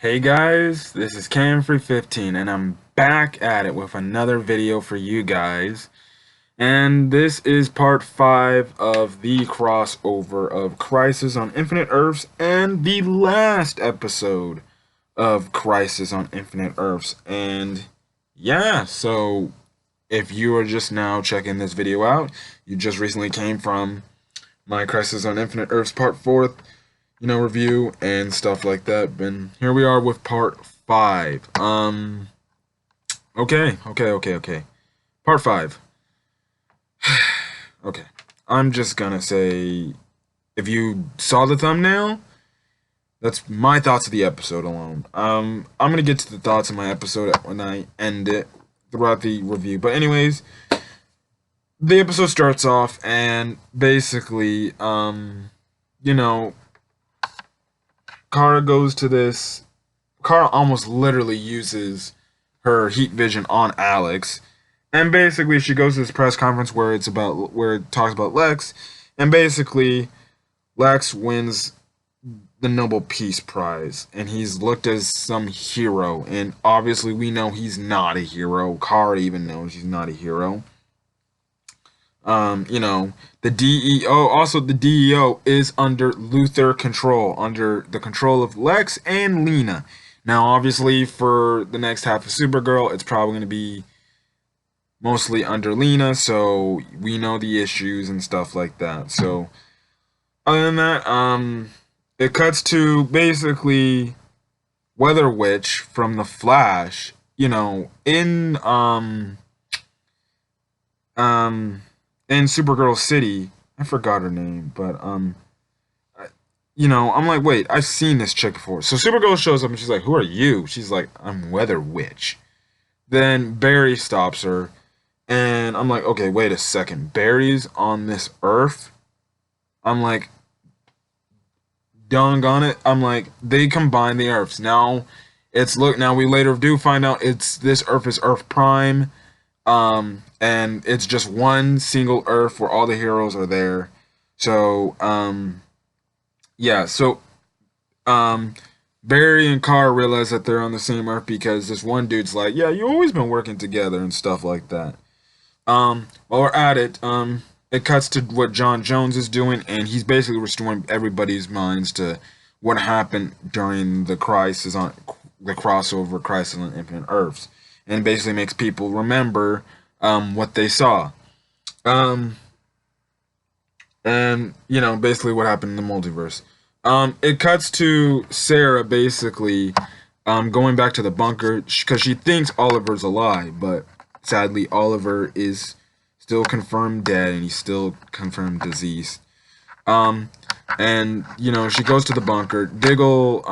Hey guys, this is Camfree15 and I'm back at it with another video for you guys. And this is part 5 of the crossover of Crisis on Infinite Earths and the last episode of Crisis on Infinite Earths. And yeah, so if you are just now checking this video out, you just recently came from my Crisis on Infinite Earths part 4 review and stuff like that. And here we are with part 5. Okay. Part 5. Okay. I'm just gonna say, if you saw the thumbnail, that's my thoughts of the episode alone. I'm gonna get to the thoughts of my episode when I end it throughout the review. But anyways, the episode starts off and basically, Kara goes to this. Kara almost literally uses her heat vision on Alex, and basically she goes to this press conference where it talks about Lex, and basically Lex wins the Nobel Peace Prize, and he's looked as some hero, and obviously we know he's not a hero. Kara even knows he's not a hero. The DEO is under Luthor control, under the control of Lex and Lena. Now, obviously, for the next half of Supergirl, it's probably going to be mostly under Lena, so we know the issues and stuff like that. So, other than that, it cuts to basically Weather Witch from The Flash, in Supergirl City. I forgot her name, but I'm like, wait, I've seen this chick before. So Supergirl shows up and she's like, "Who are you?" She's like, "I'm Weather Witch." Then Barry stops her, and I'm like, okay, wait a second. Barry's on this Earth? I'm like, doggone it. I'm like, they combine the Earths. Now we later do find out this Earth is Earth Prime. And it's just one single Earth where all the heroes are there. So, Barry and Kara realize that they're on the same Earth because this one dude's like, "Yeah, you've always been working together," and stuff like that. While we're at it, it cuts to what John Jones is doing, and he's basically restoring everybody's minds to what happened during the crossover Crisis on Infinite Earths, and basically makes people remember what they saw. And basically what happened in the multiverse. It cuts to Sarah basically going back to the bunker because she thinks Oliver's alive, but sadly Oliver is still confirmed dead and he's still confirmed deceased. And she goes to the bunker. Diggle,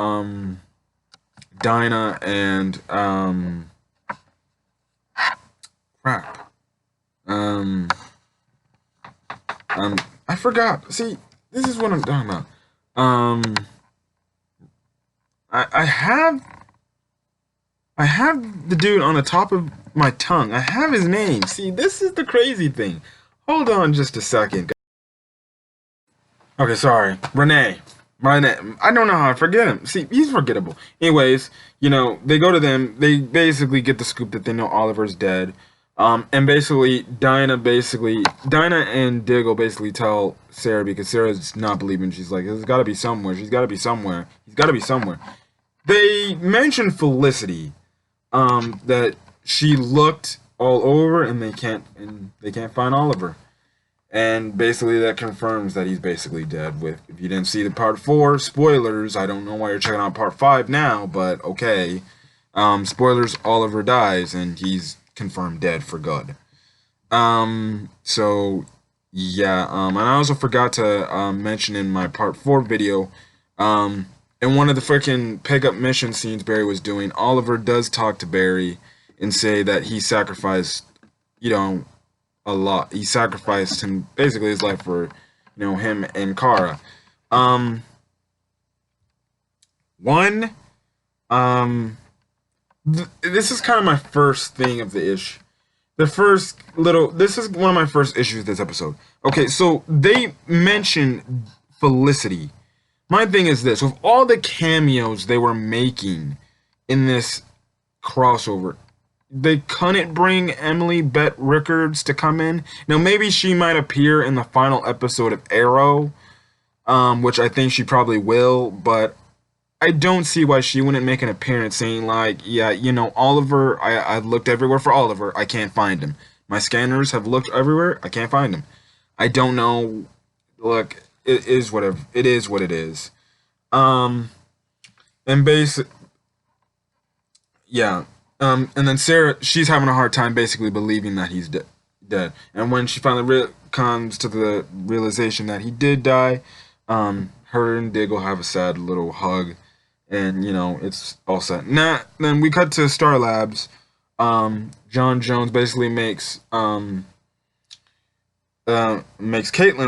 Dinah, and crap. I forgot. See, this is what I'm talking about. I have the dude on the top of my tongue. I have his name. See, this is the crazy thing. Hold on just a second. Okay, sorry. Renee. I don't know how I forget him. See, he's forgettable. Anyways, they go to them. They basically get the scoop that they know Oliver's dead. And basically, Dinah and Diggle basically tell Sarah, because Sarah's not believing. She's like, "There's got to be somewhere. She's got to be somewhere. He's got to be somewhere." They mention Felicity, that she looked all over and they can't find Oliver. And basically that confirms that he's basically dead. If you didn't see the part 4, spoilers, I don't know why you're checking out part 5 now, but okay. Spoilers, Oliver dies and he's confirmed dead for good. So yeah, and I also forgot to mention in my part 4 video, in one of the freaking pickup mission scenes Barry was doing, Oliver does talk to Barry and say that he sacrificed, a lot. He sacrificed him, basically his life for, him and Kara. This is kind of my first thing of the ish. This is one of my first issues of this episode. Okay, so they mention Felicity, My thing is this: with all the cameos they were making in this crossover, they couldn't bring Emily Bett Rickards to come in. Now maybe she might appear in the final episode of Arrow, which I think she probably will, but I don't see why she wouldn't make an appearance saying like, yeah, Oliver, I looked everywhere for Oliver, I can't find him. My scanners have looked everywhere, I can't find him. I don't know. Look, it is whatever. It is what it is. Um, and basic, yeah. And then Sarah, she's having a hard time basically believing that he's dead. And when she finally comes to the realization that he did die, her and Diggle have a sad little hug, and it's all set. Now, then we cut to Star Labs. John Jones basically makes Caitlin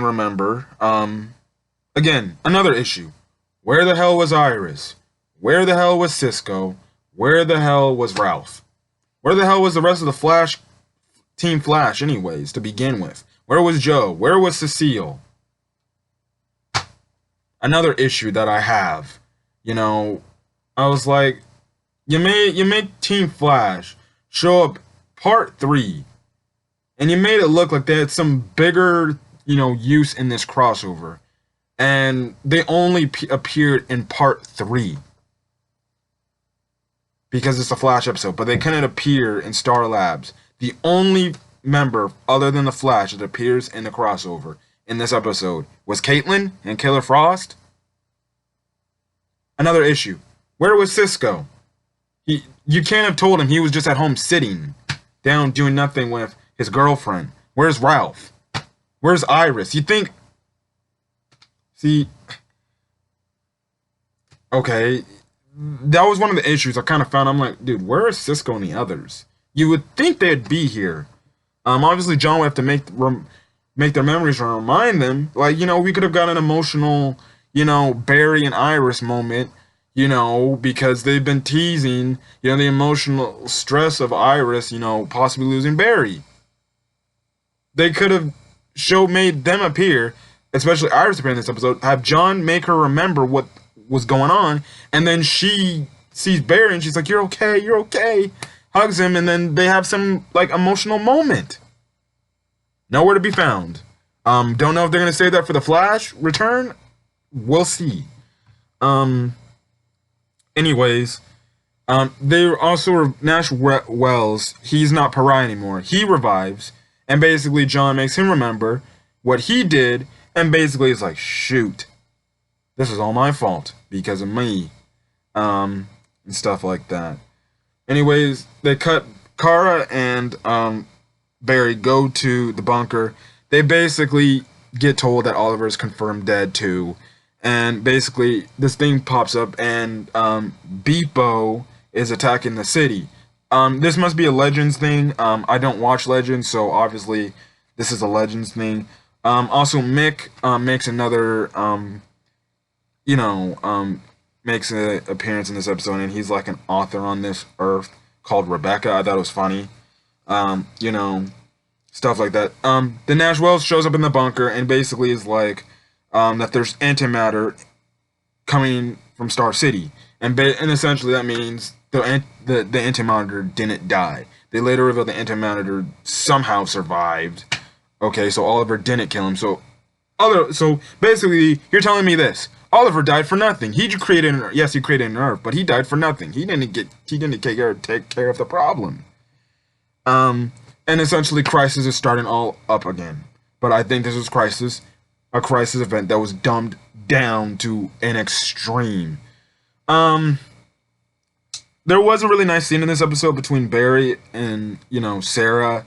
remember. Again, another issue. Where the hell was Iris? Where the hell was Cisco? Where the hell was Ralph? Where the hell was the rest of the Team Flash anyways, to begin with? Where was Joe? Where was Cecile? Another issue that I have. I was like, you made Team Flash show up part 3, and you made it look like they had some bigger, use in this crossover, and they only appeared in part 3 because it's a Flash episode, but they couldn't appear in Star Labs. The only member other than the Flash that appears in the crossover in this episode was Caitlin and Killer Frost. Another issue. Where was Cisco? You can't have told him he was just at home sitting down doing nothing with his girlfriend. Where's Ralph? Where's Iris? You think... See... Okay. That was one of the issues I kind of found. I'm like, dude, where is Cisco and the others? You would think they'd be here. Obviously, John would have to make their memories remind them. Like, we could have got an emotional, Barry and Iris moment, because they've been teasing, the emotional stress of Iris, possibly losing Barry. They could have made them appear, especially Iris appear in this episode, have John make her remember what was going on, and then she sees Barry and she's like, you're okay, hugs him, and then they have some, like, emotional moment. Nowhere to be found. Don't know if they're going to save that for the Flash return. We'll see. Anyways, they also Nash Wells. He's not Pariah anymore. He revives, and basically John makes him remember what he did, and basically it's like, shoot, this is all my fault because of me, and stuff like that. Anyways, they cut Kara and Barry go to the bunker. They basically get told that Oliver is confirmed dead too. And basically, this thing pops up, and Beepo is attacking the city. This must be a Legends thing. I don't watch Legends, so obviously this is a Legends thing. Also, Mick makes another, makes an appearance in this episode, and he's like an author on this Earth called Rebecca. I thought it was funny. Stuff like that. The Nash Wells shows up in the bunker and basically is like, that there's antimatter coming from Star City, and essentially that means the antimatter didn't die. They later revealed the antimatter somehow survived. Okay, so Oliver didn't kill him. So basically, you're telling me this: Oliver died for nothing. He created an Earth, but he died for nothing. He didn't take care of the problem. And essentially, Crisis is starting all up again. But I think this was a crisis event that was dumbed down to an extreme. There was a really nice scene in this episode between Barry and, Sarah,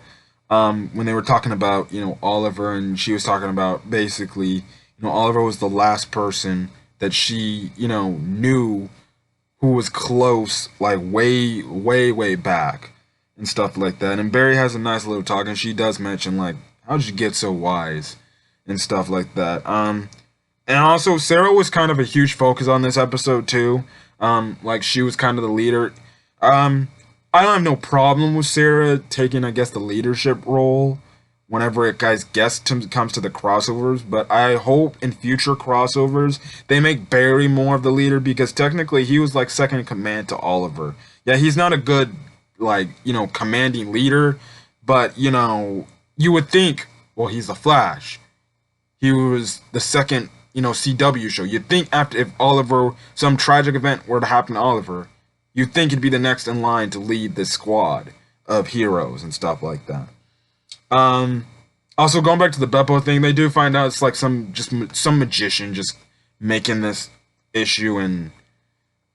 when they were talking about, Oliver, and she was talking about basically, Oliver was the last person that she, knew who was close, like way, way, way back and stuff like that. And Barry has a nice little talk, and she does mention, like, how did you get so wise? And stuff like that. And also Sarah was kind of a huge focus on this episode too. Like she was kind of the leader. I don't have no problem with Sarah taking, I guess, the leadership role whenever it comes to the crossovers, but I hope in future crossovers they make Barry more of the leader, because technically he was like second in command to Oliver. Yeah, he's not a good, like, commanding leader, but you would think, well, he's the Flash. He was the second, CW show. You'd think after, if Oliver, some tragic event were to happen to Oliver, you'd think he'd be the next in line to lead this squad of heroes and stuff like that. Also, going back to the Beppo thing, they do find out it's like some magician just making this issue, and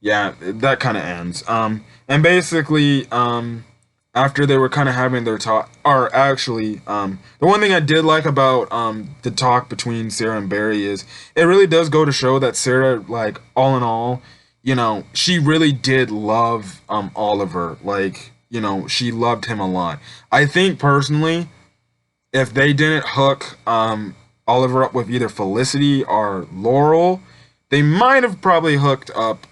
yeah, that kind of ends. And basically, after they were kind of having their talk, or actually, the one thing I did like about the talk between Sarah and Barry is it really does go to show that Sarah, like, all in all, she really did love Oliver. Like, she loved him a lot. I think personally, if they didn't hook Oliver up with either Felicity or Laurel, they might have probably hooked up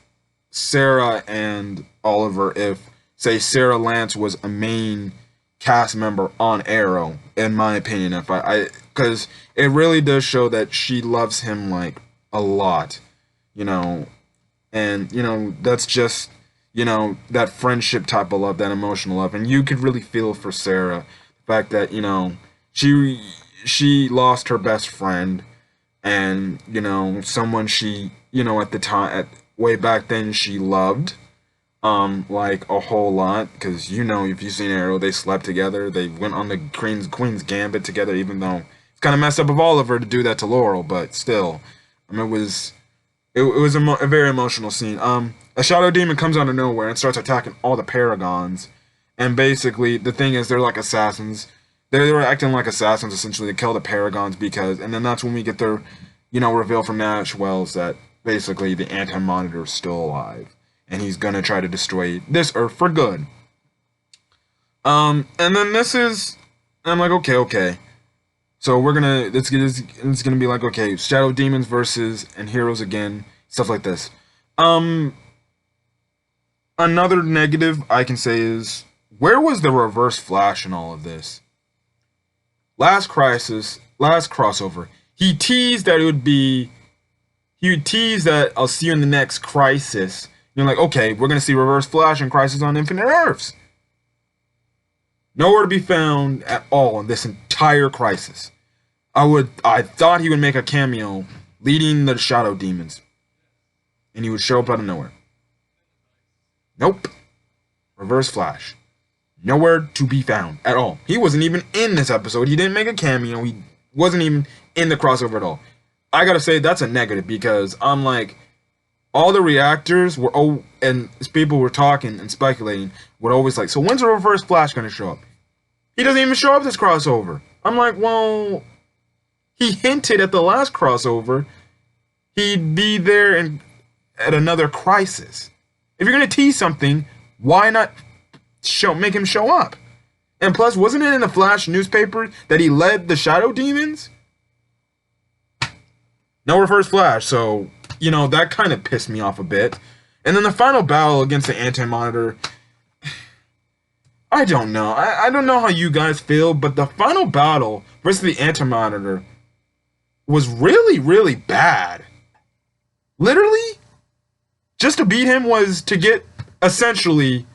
Sarah and Oliver if, say, Sarah Lance was a main cast member on Arrow, in my opinion. Because it really does show that she loves him, like, a lot, and that's just, that friendship type of love, that emotional love, and you could really feel for Sarah, the fact that, she lost her best friend, and, someone she, at the time, way back then, she loved, like, a whole lot, because, if you've seen Arrow, they slept together, they went on the Queen's Gambit together, even though it's kind of messed up of Oliver to do that to Laurel, but still, it was a very emotional scene. A shadow demon comes out of nowhere and starts attacking all the Paragons, and basically, the thing is, they're like assassins. They were acting like assassins, essentially, to kill the Paragons, and then that's when we get their, reveal from Nash Wells that basically the Anti-Monitor is still alive, and he's gonna try to destroy this Earth for good. And then I'm like, okay. So it's gonna be like, okay, Shadow Demons versus and Heroes again, stuff like this. Another negative I can say is, where was the Reverse Flash in all of this? Last crossover, he teased that I'll see you in the next Crisis. You're like, okay, we're gonna see Reverse Flash and Crisis on Infinite Earths. Nowhere to be found at all in this entire Crisis. I thought he would make a cameo leading the Shadow Demons, and he would show up out of nowhere. Nope. Reverse Flash. Nowhere to be found at all. He wasn't even in this episode. He didn't make a cameo. He wasn't even in the crossover at all. I gotta say, that's a negative, because I'm like, all the reactors were, and people were talking and speculating, were always like, so when's the Reverse Flash gonna show up? He doesn't even show up this crossover. I'm like, well, he hinted at the last crossover he'd be there at another Crisis. If you're gonna tease something, why not make him show up? And plus, wasn't it in the Flash newspaper that he led the Shadow Demons? No Reverse Flash, so, that kind of pissed me off a bit. And then the final battle against the Anti-Monitor, I don't know. I don't know how you guys feel, but the final battle versus the Anti-Monitor was really, really bad. Literally, just to beat him was to get, essentially,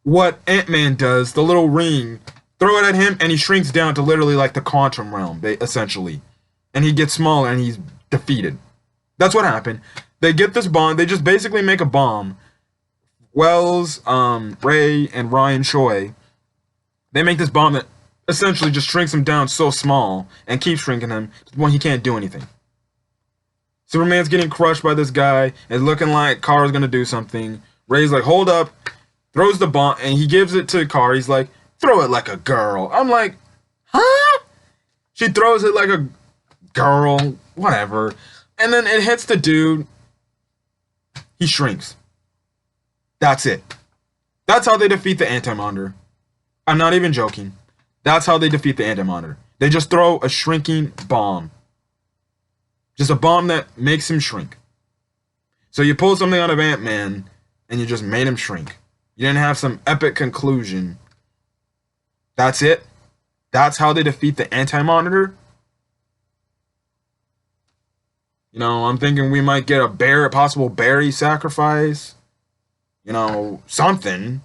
what Ant-Man does, the little ring, throw it at him, and he shrinks down to literally like the quantum realm, essentially. And he gets smaller, and he's defeated. That's what happened. They get this bomb, they just basically make a bomb. Wells, Ray, and Ryan Choi, they make this bomb that essentially just shrinks him down so small, and keeps shrinking him, to the point he can't do anything. Superman's getting crushed by this guy, and looking like Kara's gonna do something. Ray's like, hold up, throws the bomb, and he gives it to Kara. He's like, throw it like a girl. I'm like, huh? She throws it like a girl, whatever. And then it hits the dude. He shrinks. That's it. That's how they defeat the Anti-Monitor. I'm not even joking. That's how they defeat the Anti-Monitor. They just throw a shrinking bomb. Just a bomb that makes him shrink. So you pull something out of Ant-Man, and you just made him shrink. You didn't have some epic conclusion. That's it. That's how they defeat the Anti-Monitor. You know, I'm thinking we might get a possible berry sacrifice. You know, something.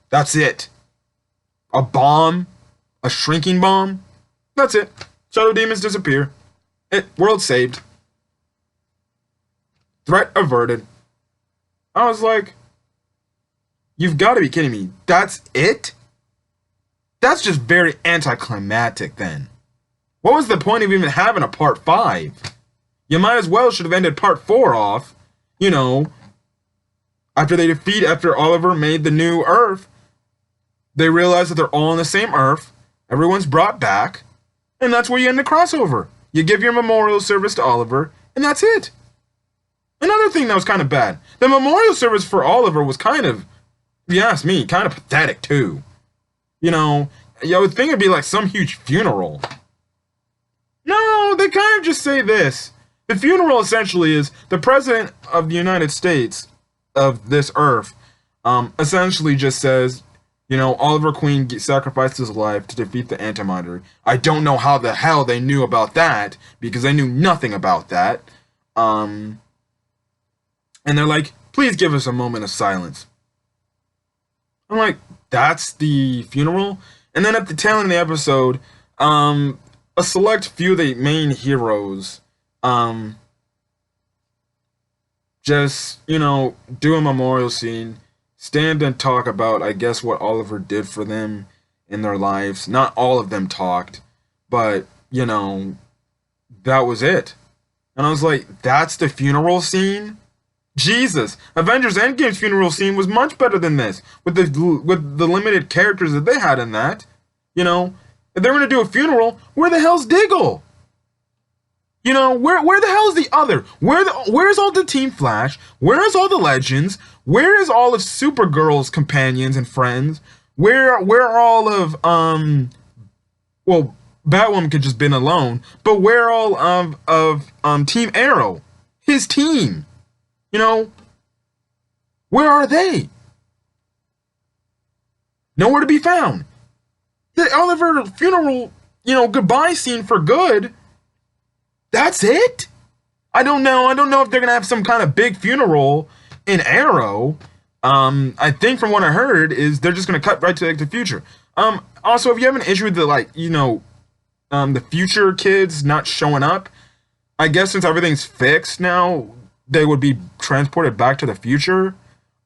That's it. A bomb, a shrinking bomb. That's it. Shadow demons disappear. World saved. Threat averted. I was like, you've got to be kidding me. That's it? That's just very anticlimactic then. What was the point of even having a part 5? You might as well should have ended part 4 off, you know, after Oliver made the new Earth. They realize that they're all on the same Earth. Everyone's brought back. And that's where you end the crossover. You give your memorial service to Oliver, and that's it. Another thing that was kind of bad. The memorial service for Oliver was kind of, if you ask me, kind of pathetic too. You know, I would think it'd be like some huge funeral. No, they kind of just say this. The funeral essentially is the President of the United States of this Earth essentially just says, you know, Oliver Queen sacrificed his life to defeat the Anti-Monitor. I don't know how the hell they knew about that, because they knew nothing about that. And they're like, please give us a moment of silence. I'm like, that's the funeral? And then at the tail end of the episode, a select few of the main heroes just, you know, do a memorial scene, stand and talk about, I guess, what Oliver did for them in their lives. Not all of them talked, but, you know, that was it. And I was like, that's the funeral scene? Jesus, Avengers Endgame's funeral scene was much better than this, with the limited characters that they had in that. You know, if they're gonna do a funeral, where the hell's Diggle? You know, where the hell is the other? Where's all the Team Flash? Where's all the Legends? Where is all of Supergirl's companions and friends? Where are all of well, Batwoman could just been alone, but where all of Team Arrow, his team? You know, where are they? Nowhere to be found. The Oliver funeral, you know, goodbye scene for good. That's it? I don't know. I don't know if they're going to have some kind of big funeral in Arrow. I think from what I heard is they're just going to cut right to like, the future. Also, if you have an issue with the, like, you know, the future kids not showing up, I guess since everything's fixed now, they would be transported back to the future.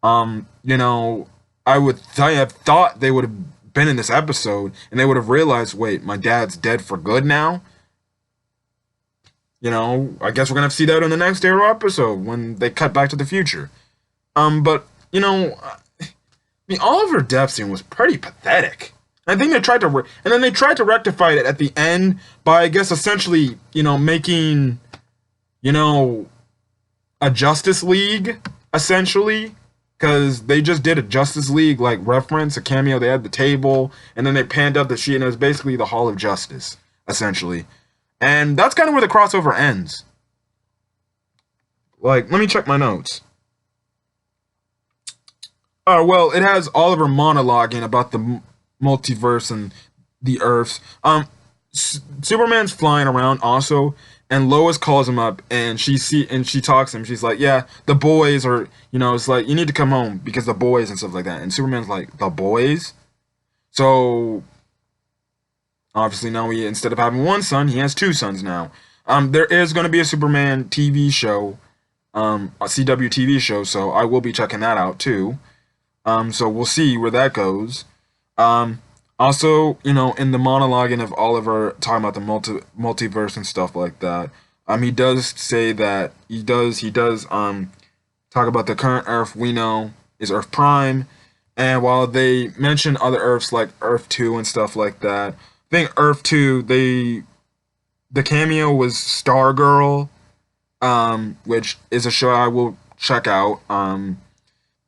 You know, I have thought they would have been in this episode and they would have realized, wait, my dad's dead for good now. You know, I guess we're gonna have to see that in the next Arrow episode when they cut back to the future. But you know, the Oliver death scene was pretty pathetic. I think they tried to, and then they tried to rectify it at the end by, I guess, essentially, you know, making, you know, a Justice League, essentially, because they just did a Justice League, like, reference, a cameo. They had the table, and then they panned up the sheet, and it was basically the Hall of Justice, essentially. And that's kind of where the crossover ends. Like, let me check my notes. Oh, well, it has Oliver monologuing about the multiverse and the Earths. Superman's flying around also, and Lois calls him up, and she talks to him. She's like, yeah, the boys are, you know, it's like, you need to come home because the boys and stuff like that. And Superman's like, the boys? So obviously now instead of having one son, he has two sons now. There is going to be a Superman TV show, a CW TV show, so I will be checking that out too. So we'll see where that goes. Also, you know, in the monologuing of Oliver talking about the multiverse and stuff like that, he does say that he does talk about the current Earth we know is Earth Prime, and while they mention other Earths like Earth 2 and stuff like that, I think Earth 2, the cameo was Stargirl, which is a show I will check out.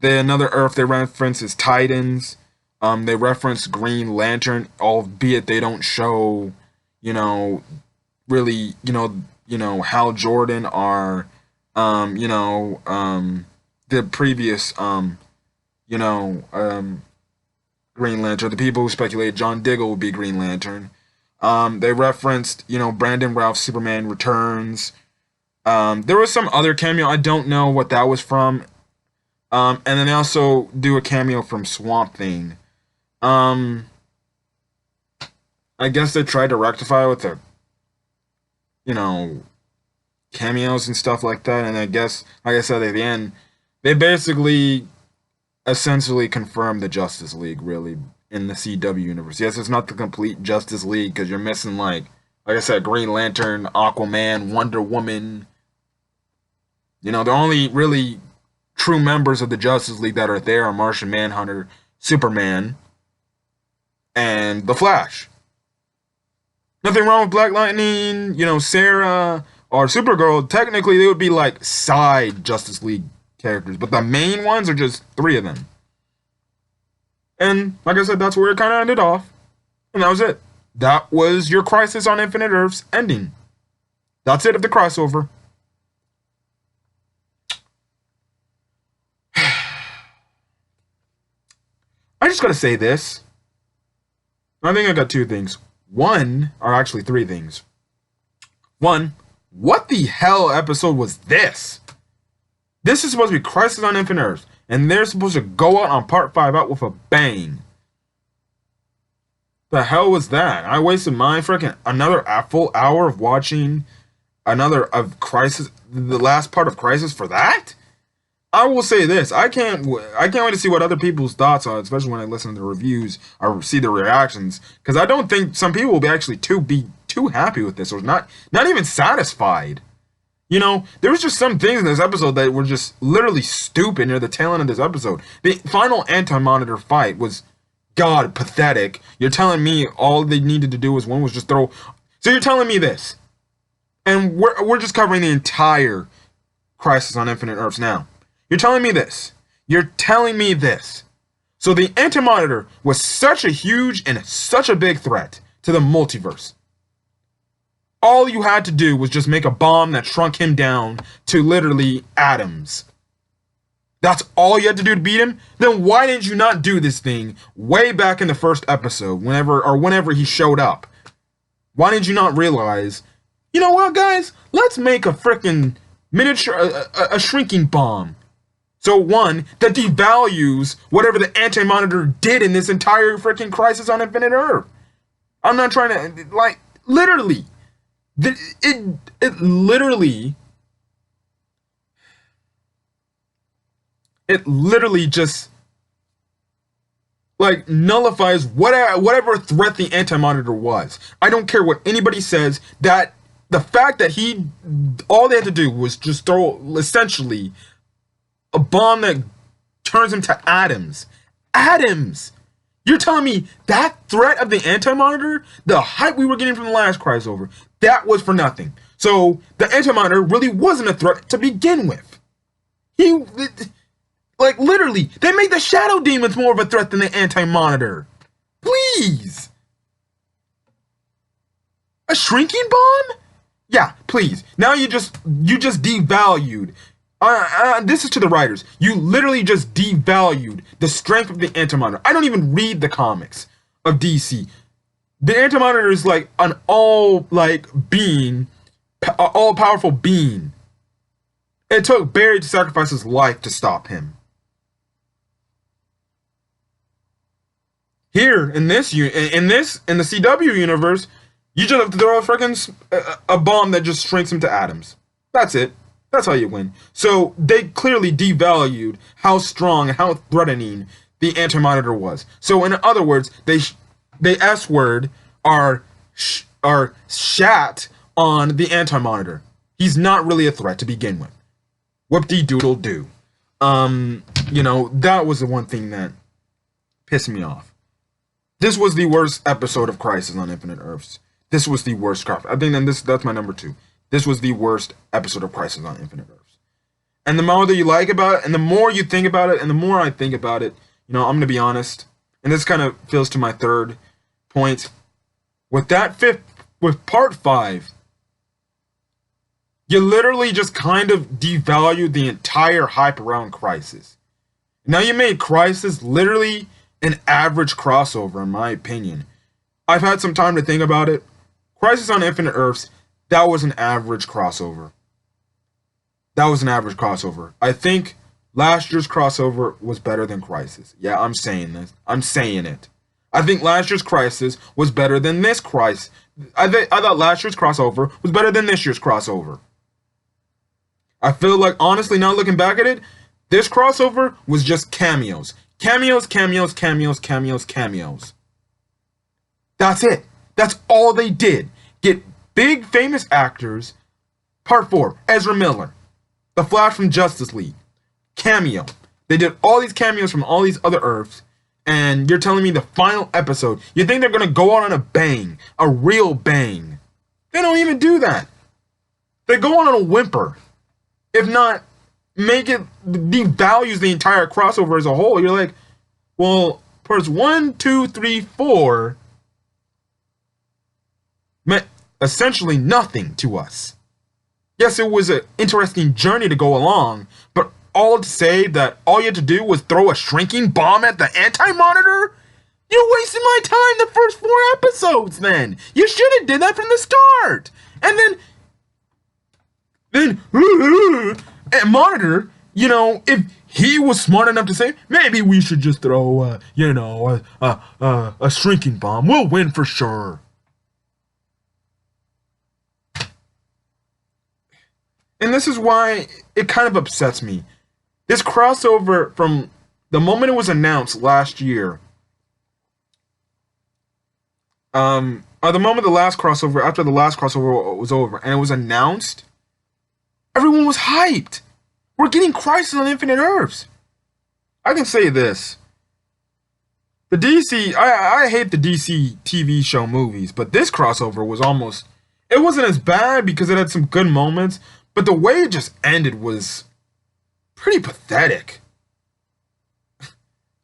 Another Earth they reference is Titans. They reference Green Lantern, albeit they don't show, you know, really, you know, Hal Jordan or, you know, the previous, you know, Green Lantern. The people who speculated John Diggle would be Green Lantern. They referenced, Brandon Routh's Superman Returns. There was some other cameo. I don't know what that was from. And then they also do a cameo from Swamp Thing. I guess they tried to rectify it with the, cameos and stuff like that. And I guess, like I said at the end, they basically essentially confirmed the Justice League, really, in the CW universe. Yes, it's not the complete Justice League, because you're missing, like I said, Green Lantern, Aquaman, Wonder Woman. The only really true members of the Justice League that are there are Martian Manhunter, Superman, and The Flash. Nothing wrong with Black Lightning, Sarah, or Supergirl. Technically, they would be like side Justice League characters, but the main ones are just 3 of them. And like I said, that's where it kind of ended off. And that was it. That was your Crisis on Infinite Earths ending. That's it of the crossover. I just gotta say this. I think I got 2 things. One, or actually 3 things. One, what the hell episode was this? This is supposed to be Crisis on Infinite Earths, and they're supposed to go out on part 5 out with a bang. The hell was that? I wasted my freaking another full hour of watching another of Crisis, the last part of Crisis for that? I will say this: I can't wait to see what other people's thoughts are, especially when I listen to the reviews or see the reactions, because I don't think some people will be actually too happy with this, or not even satisfied. There was just some things in this episode that were just literally stupid near the tail end of this episode. The final Anti-Monitor fight was, God, pathetic. You're telling me all they needed to do was just throw. So you're telling me this, and we're just covering the entire Crisis on Infinite Earths now. You're telling me this. You're telling me this. So the Anti-Monitor was such a huge and such a big threat to the multiverse. All you had to do was just make a bomb that shrunk him down to literally atoms. That's all you had to do to beat him? Then why didn't you not do this thing way back in the first episode, whenever he showed up? Why did you not realize, you know what, guys? Let's make a freaking miniature, a shrinking bomb. So one, that devalues whatever the Anti-Monitor did in this entire freaking Crisis on Infinite Earth. I'm not trying to, literally. It literally just nullifies whatever threat the Anti-Monitor was. I don't care what anybody says, that the fact that all they had to do was just throw essentially a bomb that turns him to atoms. Atoms! You're telling me that threat of the Anti-Monitor, the hype we were getting from the last crossover, that was for nothing. So the Anti-Monitor really wasn't a threat to begin with. Literally, they made the Shadow Demons more of a threat than the Anti-Monitor. Please! A shrinking bomb? Yeah, please. Now you just devalued. This is to the writers. You literally just devalued the strength of the Anti-Monitor. I don't even read the comics of DC. The Anti-Monitor is like an all-powerful being. It took Barry to sacrifice his life to stop him. Here in the CW universe, you just have to throw a bomb that just shrinks him to atoms. That's it. That's how you win. So they clearly devalued how strong and how threatening the Anti-Monitor was. So in other words, they S-word are shat on the Anti-Monitor. He's not really a threat to begin with. Whoop-de-doodle-doo. That was the one thing that pissed me off. This was the worst episode of Crisis on Infinite Earths. This was the worst crap. I think that's my number 2. This was the worst episode of Crisis on Infinite Earths. And the more that you like about it, and the more you think about it, and the more I think about it, I'm going to be honest, and this kind of feels to my third point. With part 5, you literally just kind of devalued the entire hype around Crisis. Now you made Crisis literally an average crossover, in my opinion. I've had some time to think about it. Crisis on Infinite Earths, that was an average crossover. That was an average crossover. I think last year's crossover was better than Crisis. Yeah, I'm saying this. I'm saying it. I think last year's Crisis was better than this Crisis. I thought last year's crossover was better than this year's crossover. I feel like, honestly, now looking back at it, this crossover was just cameos. Cameos, cameos, cameos, cameos, cameos. That's it. That's all they did. Get big famous actors. Part 4, Ezra Miller. The Flash from Justice League. Cameo. They did all these cameos from all these other Earths. And you're telling me the final episode, you think they're going to go out on a bang. A real bang. They don't even do that. They go on a whimper. If not, make it devalues the entire crossover as a whole. You're like, well, parts 1, 2, 3, 4 meant essentially nothing to us. Yes, it was an interesting journey to go along, but all to say that all you had to do was throw a shrinking bomb at the Anti-Monitor? You wasted my time the first 4 episodes then. You should have did that from the start. And then Monitor, you know, if he was smart enough to say, maybe we should just throw, a shrinking bomb. We'll win for sure. And this is why it kind of upsets me. This crossover, from the moment it was announced last year, the moment after the last crossover was over and it was announced, everyone was hyped. We're getting Crisis on Infinite Earths. I can say this. The DC, I hate the DC TV show movies, but this crossover was almost, it wasn't as bad because it had some good moments, but the way it just ended was pretty pathetic.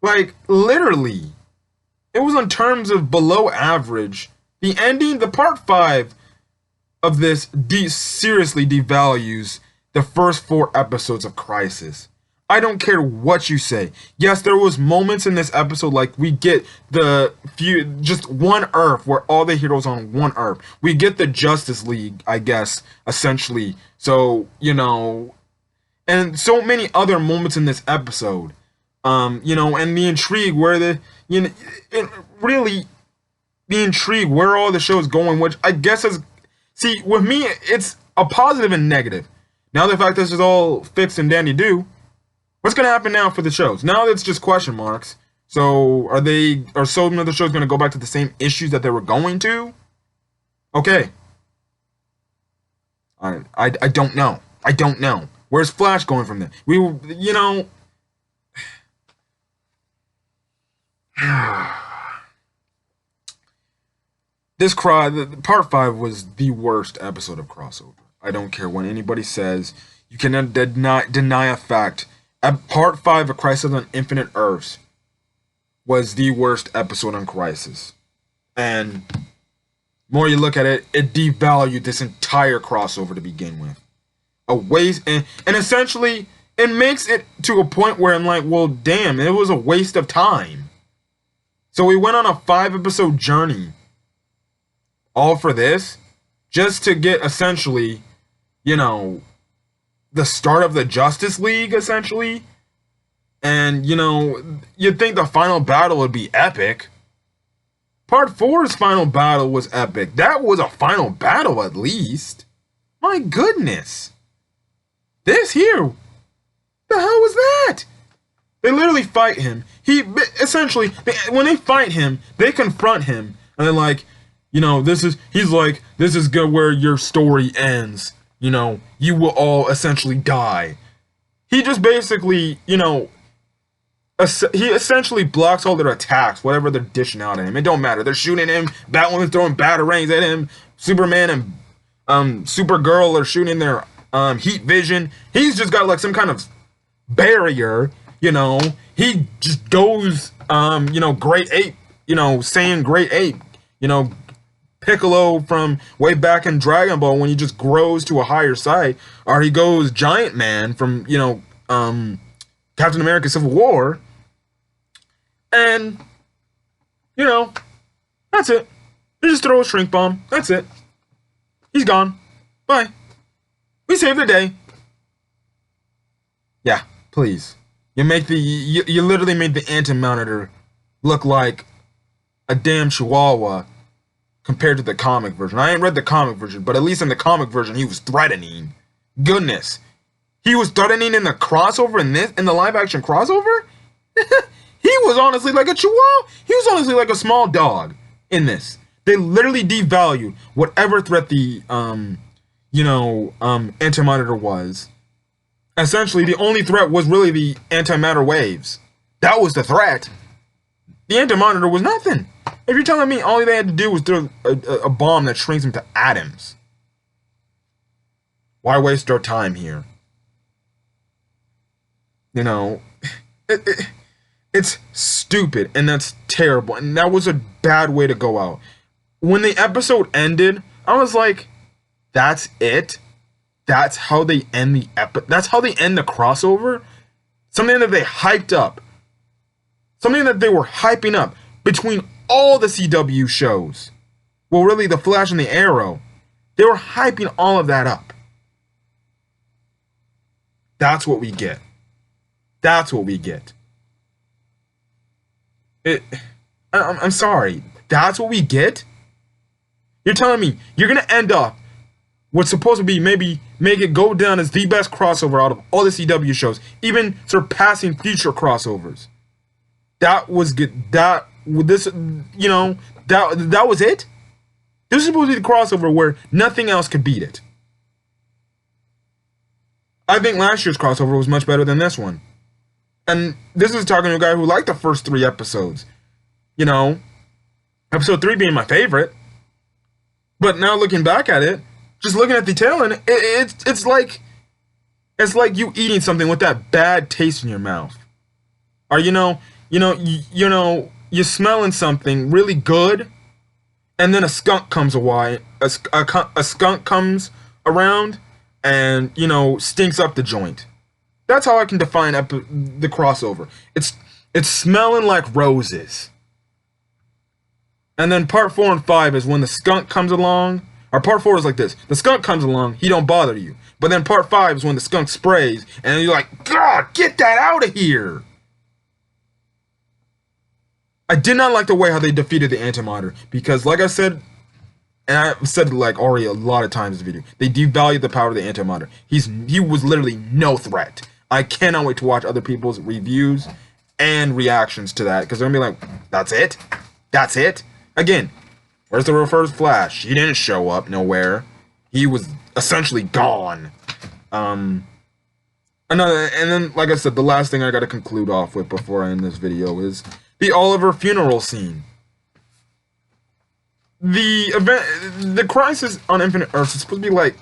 Like, literally. It was on terms of below average. The ending, the part 5 of this seriously devalues the first 4 episodes of Crisis. I don't care what you say. Yes, there was moments in this episode, like we get the just one Earth where all the heroes on one Earth. We get the Justice League, I guess, essentially. So, you know, and so many other moments in this episode. You know, and the intrigue where the intrigue where all the show's going, which I guess is, see, with me, it's a positive and negative. Now the fact this is all fixed and dandy do, what's gonna happen now for the shows? Now it's just question marks. So are some of the shows gonna go back to the same issues that they were going to? Okay. I don't know. I don't know. Where's Flash going from there? You know. This part 5 was the worst episode of crossover. I don't care what anybody says. You cannot deny a fact. Part 5 of Crisis on Infinite Earths was the worst episode on Crisis. And more you look at it, it devalued this entire crossover to begin with. A waste, and essentially, it makes it to a point where I'm like, well, damn, it was a waste of time. So we went on a 5-episode journey, all for this, just to get essentially, you know, the start of the Justice League, essentially. And, you know, you'd think the final battle would be epic. Part 4's final battle was epic. That was a final battle, at least. My goodness. This here, the hell was that? They literally fight him. Essentially, when they fight him, they confront him. And they're like, you know, he's like, this is good where your story ends. You know, you will all essentially die. He just basically, you know, he essentially blocks all their attacks, whatever they're dishing out at him. It don't matter. They're shooting him. Batwoman's throwing batarangs at him. Superman and Supergirl are shooting their heat vision. He's just got like some kind of barrier, you know. He just goes, you know, Great Ape, you know, saying Great Ape, you know, Piccolo from way back in Dragon Ball when he just grows to a higher side, or he goes Giant Man from, you know, Captain America Civil War. And, you know, that's it. They just throw a shrink bomb. That's it. He's gone. Bye. We saved the day. Yeah, please. You literally made the Anti-Monitor look like a damn chihuahua compared to the comic version. I ain't read the comic version, but at least in the comic version he was threatening. Goodness. He was threatening in the crossover in the live action crossover? He was honestly like a chihuahua. He was honestly like a small dog in this. They literally devalued whatever threat the Anti-Monitor was. Essentially, the only threat was really the antimatter waves. That was the threat. The Anti-Monitor was nothing. If you're telling me all they had to do was throw a bomb that shrinks them to atoms, why waste our time here? You know, it's stupid, and that's terrible, and that was a bad way to go out. When the episode ended, I was like, that's it? That's how they end the that's how they end the crossover? Something that they hyped up. Something that they were hyping up between all the CW shows. Well, really, The Flash and the Arrow. They were hyping all of that up. That's what we get. That's what we get. I'm sorry. That's what we get? You're telling me you're going to end up what's supposed to be maybe make it go down as the best crossover out of all the CW shows, even surpassing future crossovers. That was good. That was it? This is supposed to be the crossover where nothing else could beat it. I think last year's crossover was much better than this one. And this is talking to a guy who liked the first 3 episodes. You know, episode 3 being my favorite. But now looking back at it, just looking at the tail end, it's like you eating something with that bad taste in your mouth. Or you're smelling something really good, and then a skunk comes a skunk comes around and stinks up the joint. That's how I can define the crossover. It's smelling like roses. And then part 4 and 5 is when the skunk comes along. Or part 4 is like this. The skunk comes along, he don't bother you. But then part 5 is when the skunk sprays, and you're like, God, get that out of here! I did not like the way how they defeated the Anti-Monitor. Because like I said, and I've said it like already a lot of times in this video, they devalued the power of the Anti-Monitor. He was literally no threat. I cannot wait to watch other people's reviews and reactions to that. Because they're going to be like, that's it? That's it? Again, where's the reverse Flash? He didn't show up nowhere. He was essentially gone. And then, like I said, the last thing I got to conclude off with before I end this video is the Oliver funeral scene. The Crisis on Infinite Earths is supposed to be like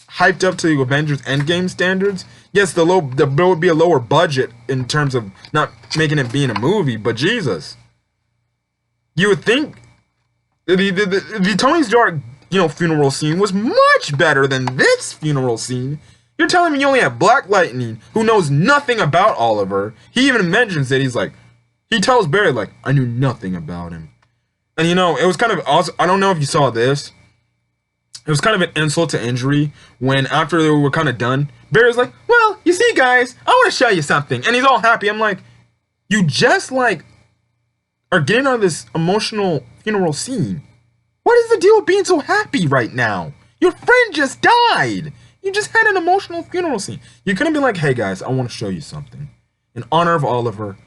hyped up to the Avengers Endgame standards. Yes, there would be a lower budget in terms of not making it being a movie, but Jesus, you would think the Tony Stark funeral scene was much better than this funeral scene. You're telling me you only have Black Lightning, who knows nothing about Oliver. He even mentions it. He's like, he tells Barry like, I knew nothing about him. And it was kind of also, I don't know if you saw this. It was kind of an insult to injury when after they were kind of done, Barry's like, well, you see guys, I want to show you something. And he's all happy. I'm like, you just like are getting out of this emotional funeral scene. What is the deal with being so happy right now? Your friend just died. You just had an emotional funeral scene. You couldn't be like, hey guys, I want to show you something. In honor of Oliver,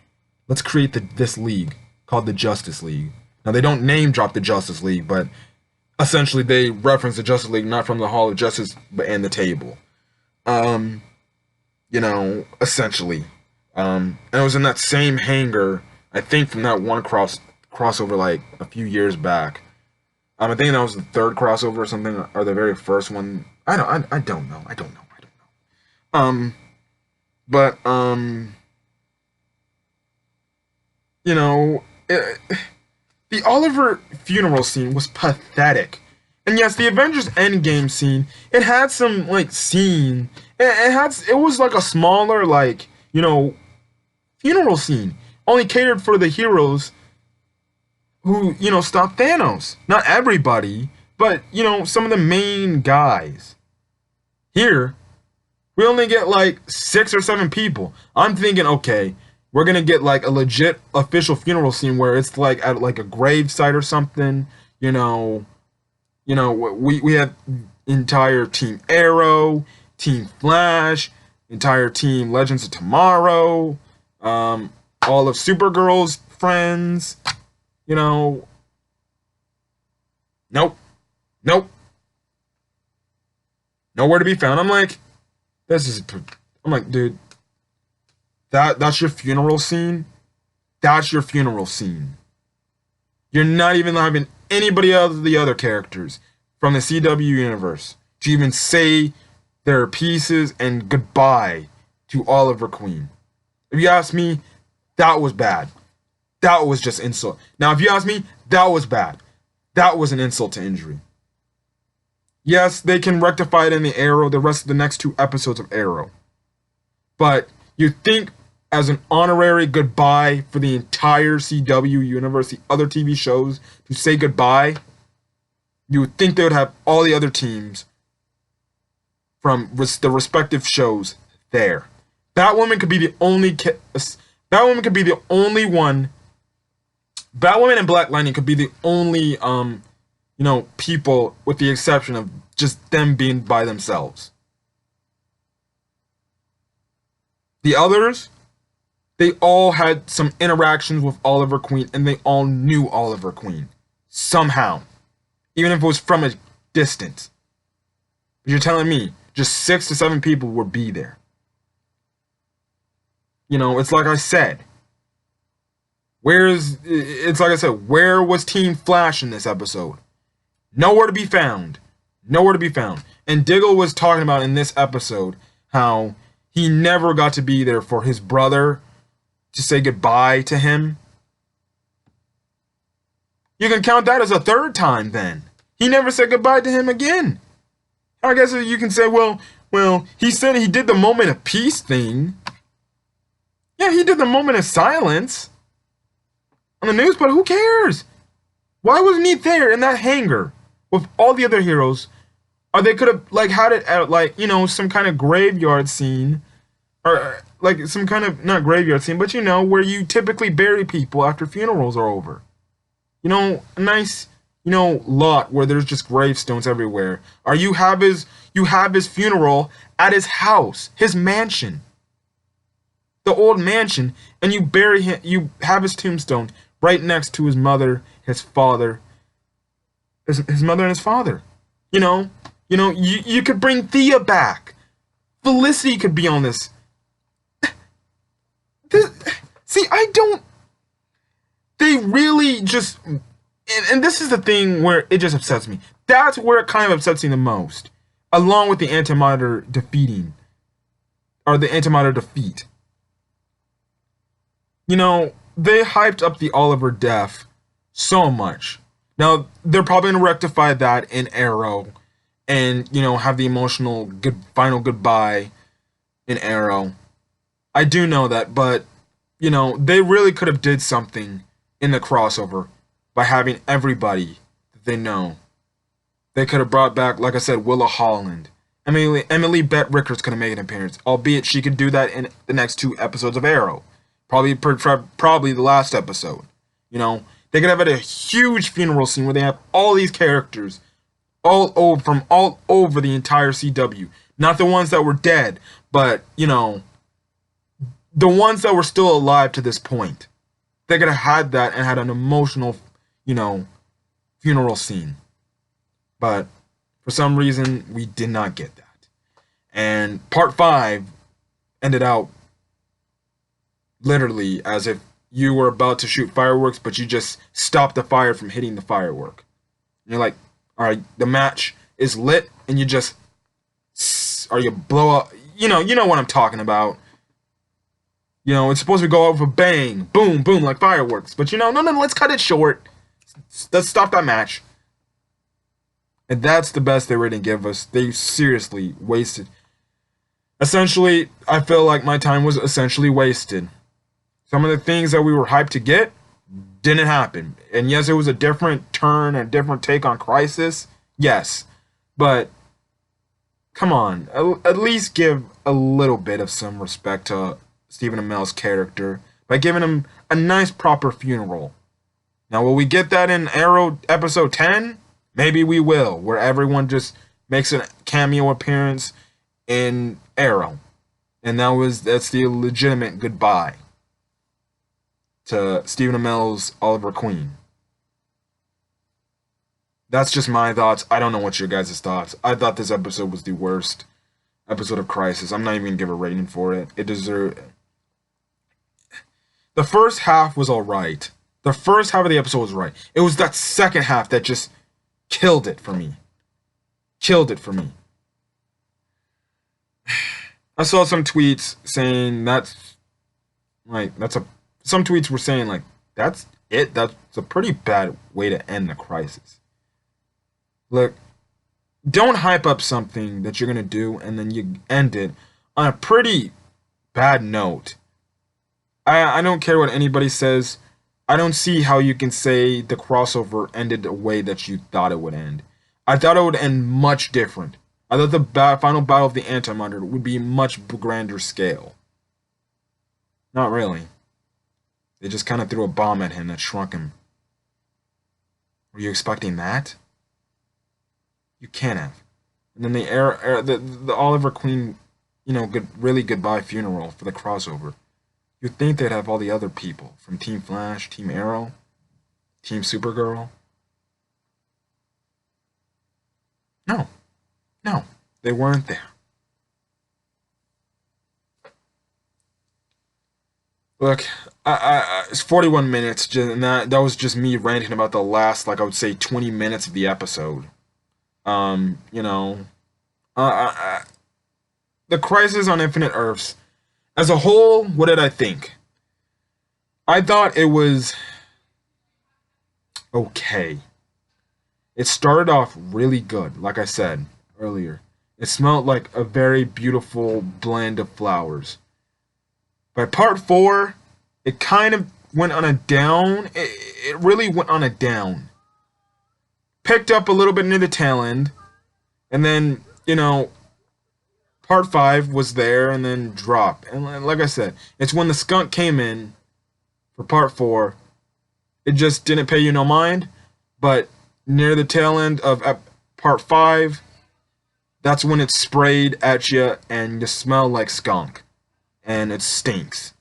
let's create this league called the Justice League. Now they don't name drop the Justice League, but essentially they reference the Justice League not from the Hall of Justice, but in the table. Essentially. And it was in that same hangar, I think from that one crossover like a few years back. I think that was the 3rd crossover or something, or the very first one. I don't know. The Oliver funeral scene was pathetic. And yes, the Avengers Endgame scene, it had some like scene. It was like a smaller funeral scene. only catered for the heroes who, stopped Thanos. Not everybody, but, some of the main guys. Here, we only get like 6 or 7 people. I'm thinking, okay, we're gonna get like a legit official funeral scene where it's like at like a gravesite or something. We have entire Team Arrow, Team Flash, entire Team Legends of Tomorrow, all of Supergirl's friends. Nope, nope, nowhere to be found. I'm like, dude, that's your funeral scene. That's your funeral scene. You're not even having anybody else, the other characters from the CW universe, to even say their pieces and goodbye to Oliver Queen. If you ask me, that was bad. That was just insult. Now, if you ask me, that was bad. That was an insult to injury. Yes, they can rectify it in the Arrow, the rest of the next 2 episodes of Arrow. But you think as an honorary goodbye for the entire CW universe, the other TV shows, to say goodbye, you would think they would have all the other teams from the respective shows there. Batwoman could be the only one. Batwoman and Black Lightning could be the only people, with the exception of just them being by themselves. The others, they all had some interactions with Oliver Queen, and they all knew Oliver Queen somehow, even if it was from a distance. But you're telling me just 6 to 7 people would be there. It's like I said. Where was Team Flash in this episode? Nowhere to be found. Nowhere to be found. And Diggle was talking about in this episode how he never got to be there for his brother to say goodbye to him. You can count that as a 3rd time then. He never said goodbye to him again. I guess you can say, well, he said he did the moment of peace thing. Yeah, he did the moment of silence on the news, but who cares? Why wasn't he there in that hangar with all the other heroes? Or they could have had it at some kind of graveyard scene, or like some kind of, not graveyard scene, but where you typically bury people after funerals are over. A nice lot where there's just gravestones everywhere. Or you have his funeral at his house, his mansion, the old mansion, and you bury him. You have his tombstone right next to his mother, his father, his mother and his father. You could bring Thea back. Felicity could be on this. They really just, and this is the thing where it just upsets me. That's where it kind of upsets me the most, along with the Antimatter defeat. They hyped up the Oliver death so much. Now, they're probably going to rectify that in Arrow and, have the emotional final goodbye in Arrow. I do know that, but, they really could have did something in the crossover by having everybody that they know. They could have brought back, like I said, Willa Holland. Emily Bett Rickards could have made an appearance, albeit she could do that in the next 2 episodes of Arrow. Probably the last episode. They could have had a huge funeral scene where they have all these characters from all over the entire CW. Not the ones that were dead, but, the ones that were still alive to this point. They could have had that and had an emotional, funeral scene. But for some reason, we did not get that. And part 5 ended out literally as if you were about to shoot fireworks, but you just stopped the fire from hitting the firework. And you're like, all right, the match is lit, and you just, or you blow up. You know what I'm talking about. It's supposed to go off a bang, boom, boom, like fireworks. But no, let's cut it short. Let's stop that match. And that's the best they were going to give us. They seriously wasted. Essentially, I feel like my time was essentially wasted. Some of the things that we were hyped to get didn't happen. And yes, it was a different turn, a different take on Crisis. Yes. But come on, at least give a little bit of some respect to Stephen Amell's character by giving him a nice proper funeral. Now, will we get that in Arrow episode 10? Maybe we will, where everyone just makes a cameo appearance in Arrow. And that's the legitimate goodbye to Stephen Amell's Oliver Queen. That's just my thoughts. I don't know what your guys' thoughts. I thought this episode was the worst episode of Crisis. I'm not even going to give a rating for it. It deserved... The first half was alright. The first half of the episode was right. It was that second half that just killed it for me. Killed it for me. I saw some tweets saying some tweets were saying like, that's it? That's a pretty bad way to end the Crisis. Look, don't hype up something that you're going to do and then you end it on a pretty bad note. I don't care what anybody says. I don't see how you can say the crossover ended the way that you thought it would end. I thought it would end much different. I thought the final battle of the Antimatter would be much grander scale. Not really. They just kind of threw a bomb at him that shrunk him. Were you expecting that? You can't have. And then the Oliver Queen, really goodbye funeral for the crossover. You'd think they'd have all the other people from Team Flash, Team Arrow, Team Supergirl. No, they weren't there. Look, it's 41 minutes, and that was just me ranting about the last, I would say, 20 minutes of the episode. The Crisis on Infinite Earths. As a whole, what did I think? I thought it was okay. It started off really good, like I said earlier. It smelled like a very beautiful blend of flowers. By part 4, it kind of went on a down. It really went on a down. Picked up a little bit near the tail end. And then, part 5 was there and then dropped. And like I said, it's when the skunk came in for part 4, it just didn't pay you no mind. But near the tail end of part 5, that's when it sprayed at you and you smell like skunk. And it stinks.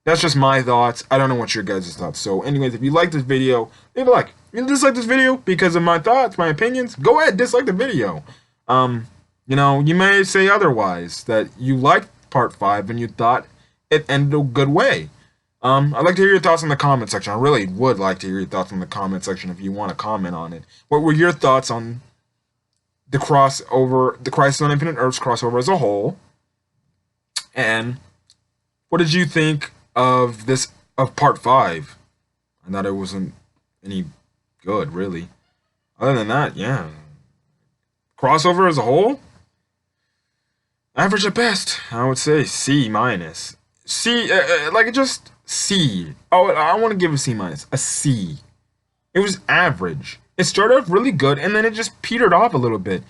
That's just my thoughts. I don't know what your guys' thoughts. So anyways, if you like this video, leave a like. If you dislike this video because of my thoughts, my opinions, go ahead, dislike the video. You may say otherwise, that you liked part 5 and you thought it ended a good way. I'd like to hear your thoughts in the comment section. I really would like to hear your thoughts in the comment section if you want to comment on it. What were your thoughts on the crossover, the Crisis on Infinite Earths crossover as a whole? And what did you think of part 5? I thought it wasn't any good, really. Other than that, yeah. Crossover as a whole? Average at best. I would say C-. C, just C. Oh, I want to give it a C-. A C. It was average. It started off really good, and then it just petered off a little bit.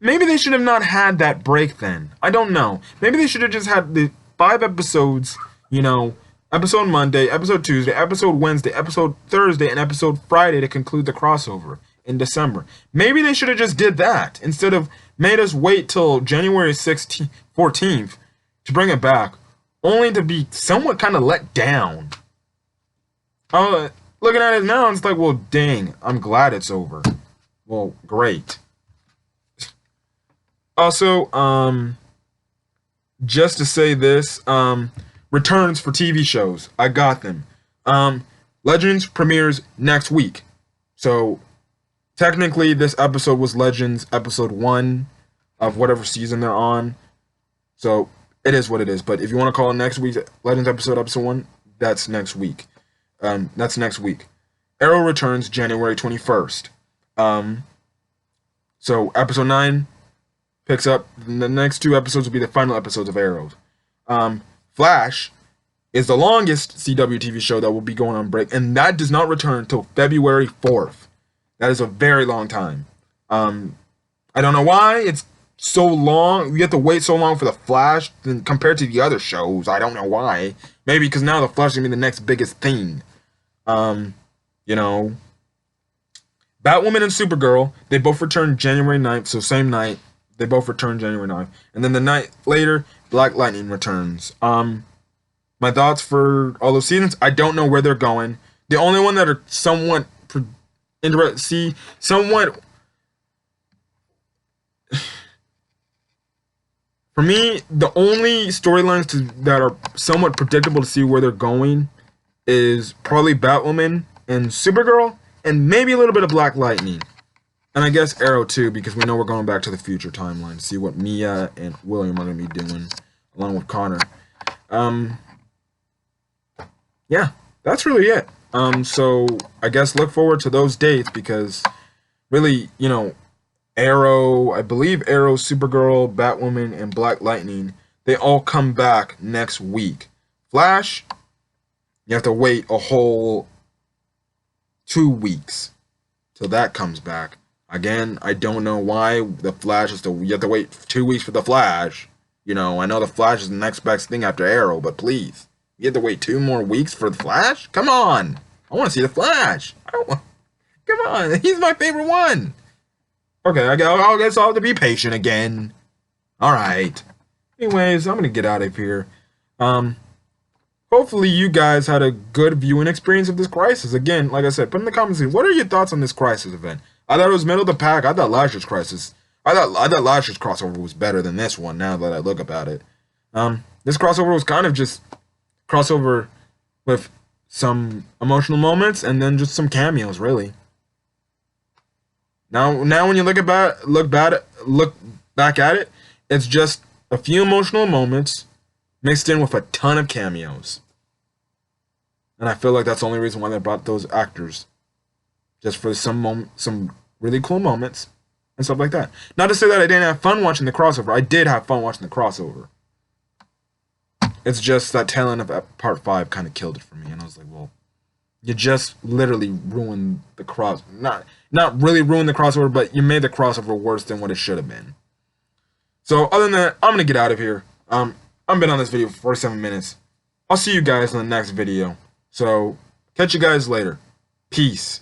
Maybe they should have not had that break then. I don't know. Maybe they should have just had the 5 episodes, episode Monday, episode Tuesday, episode Wednesday, episode Thursday, and episode Friday to conclude the crossover in December. Maybe they should have just did that instead of made us wait till January 14th to bring it back, only to be somewhat kind of let down. Looking at it now, it's like, well, dang, I'm glad it's over. Well, great. Also, just to say this, returns for TV shows. I got them. Legends premieres next week. So, technically, this episode was Legends episode 1 of whatever season they're on. So, it is what it is. But if you want to call it next week's Legends episode 1, that's next week. That's next week. Arrow returns January 21st. So, episode 9 picks up. The next 2 episodes will be the final episodes of Arrow. Flash is the longest CW TV show that will be going on break, and that does not return until February 4th. That is a very long time. I don't know why it's so long. We have to wait so long for the Flash compared to the other shows. I don't know why. Maybe because now the Flash is gonna be the next biggest thing. You know, Batwoman and Supergirl, they both return January 9th, so same night. They both return January 9th. And then the night later, Black Lightning returns. My thoughts for all those seasons, I don't know where they're going. The only one that are somewhat somewhat for me, the only storylines that are somewhat predictable to see where they're going is probably Batwoman and Supergirl, and maybe a little bit of Black Lightning. And I guess Arrow too, because we know we're going back to the future timeline to see what Mia and William are going to be doing, along with Connor. Yeah, that's really it. So I guess look forward to those dates, because really, you know, Arrow, I believe Arrow, Supergirl, Batwoman, and Black Lightning, they all come back next week. Flash, you have to wait a whole 2 weeks till that comes back. Again, I don't know why the Flash is you have to wait 2 weeks for the Flash. You know, I know the Flash is the next best thing after Arrow, but please, you have to wait 2 more weeks for the Flash? Come on, I want to see the Flash. Come on, he's my favorite one. Okay, I guess I'll have to be patient again. Alright. Anyways, I'm gonna get out of here. Hopefully you guys had a good viewing experience of this Crisis. Again, like I said, put in the comments, what are your thoughts on this Crisis event? I thought it was middle of the pack. I thought last year's Crisis, I thought last year's crossover was better than this one, now that I look about it. This crossover was kind of just crossover with some emotional moments and then just some cameos, really. Now when you look back at it, it's just a few emotional moments mixed in with a ton of cameos. And I feel like that's the only reason why they brought those actors, just for some really cool moments and stuff like that. Not to say that I didn't have fun watching the crossover. I did have fun watching the crossover. It's just that tail end of part 5 kind of killed it for me, and I was like, well, you just literally ruined the not really ruined the crossover, but you made the crossover worse than what it should have been. So other than that, I'm gonna get out of here. I've been on this video for 47 minutes. I'll see you guys in the next video. So catch you guys later. Peace.